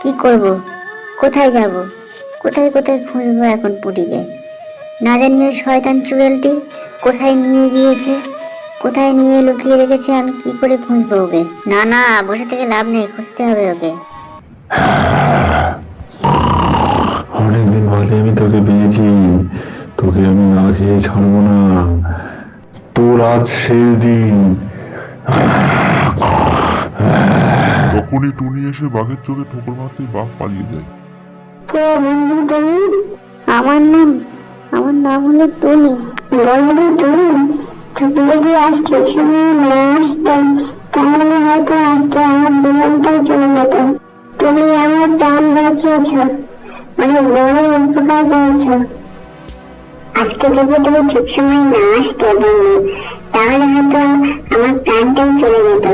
কি করব, কোথায় যাব, কোথায় কোথায় খুঁজবো এখন পুটিকে? না জানি ওই শয়তান চুড়েলটি কোথায় নিয়ে গিয়েছে, কোথায় নিয়ে লুকিয়ে রেখেছে। আমি কি করে খুঁজবো ওকে? না না, বসে থেকে লাভ নেই, খুঁজতে হবে ওকে। অনেকদিন বাদে আমি তোকে পেয়েছি। তোকে আমি না খেয়ে ছাড়বো না। তোর আজ শেষ দিন। তখনই টুনি এসে বাঘের চোখে ঠোকর মারতে বাঘ পালিয়ে যায়। কে বন্ধু তুমি? আমার নাম আমার নাম হলো টুনি। বন্ধু টুনি, তুমি যদি আজ ঠিক সময় না আসতে তাহলে হয়তো আজকে আমার জীবনটাই চলে যেত। তুমি আমার প্রাণ বাঁচিয়েছ, অনেক বড় উপকার করেছ। আজকে যদি তুমি ঠিক সময় না আসতে বন্ধু, তাহলে হয়তো আমার প্রাণটাই চলে যেত।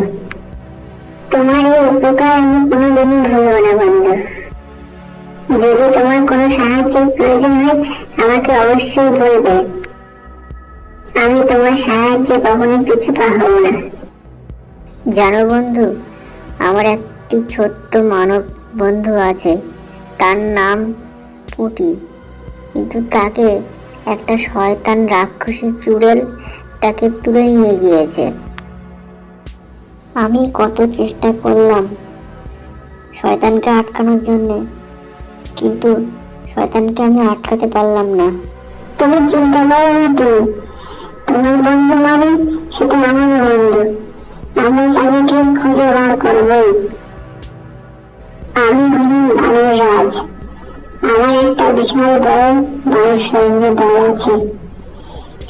তোমার এই উপকার আমি কোনোদিনই ভুলবো না বন্ধু। যদি তোমার কোনো সাহায্যের প্রয়োজন হয় আমাকে অবশ্যই বলবে। আমি তোমার সাহায্যে কখনো পিছু পা হব না। জানো বন্ধু, আমার একটি ছোট্ট মানব বন্ধু আছে, তার নাম পুটি। কিন্তু তাকে একটা শয়তান রাক্ষসী চুড়েল তাকে তুলে নিয়ে গিয়েছে। আমি কত চেষ্টা করলাম শয়তানকে আটকানোর জন্যে, কিন্তু শয়তানকে আমি আটকাতে পারলাম না। তুমি চিন্তা করো না, তোমার বন্ধু মানে সেটা আমার বন্ধু। আমি তাদেরকে খুঁজে বার করবই। আমি হলাম বানর রাজ। আমার একটা বিশাল বড় বানর সৈন্য দল আছে।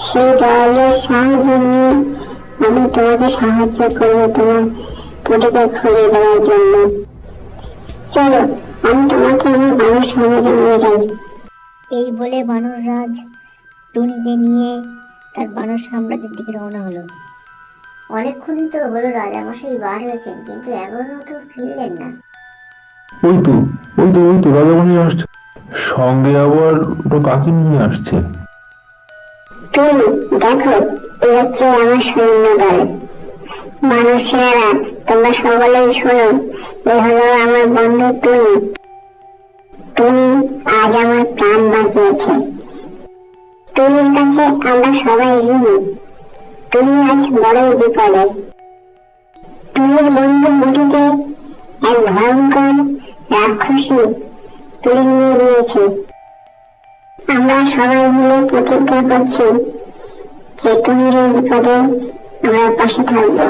সেই দলের সাহায্য নিয়ে আমি তোমাকে সাহায্য করবো তোমার পুটিকে খুঁজে দেওয়ার জন্য। চলো, আমি তোমাকে আমার বানর সৈন্যকে নিয়ে যাই। এই বলে বানর রাজ টুনিকে নিয়ে তার বানর সাম্রাজ্যের দিকে রওনা হলো। অনেকক্ষণই তো হলো রাজামশাই বার হয়েছেন, কিন্তু এখনো তো ফিরলেন না। ওই তো রাজামণি আসছে। সঙ্গে আবার ওটা কাকে নিয়ে আসছে? টুনি, দেখো, এই হচ্ছে আমার সৈন্য দল। মানুষেরা, তোমরা সকলেই শোনো, এ হলো আমার বন্ধু টুনি। টুনি আজ আমার প্রাণ বাঁচিয়েছে। টুনির কাছে আমরা সবাই ঋণী। টুনি আজ বড়ই বিপদে। টুনির বন্ধু মুটিকে এক ভয়ঙ্কর রাক্ষসী তুলে নিয়ে গিয়েছে। আমরা সবাই মিলে প্রতিজ্ঞা করছি যে টুনির এই বিপদে আমরা পাশে থাকবো।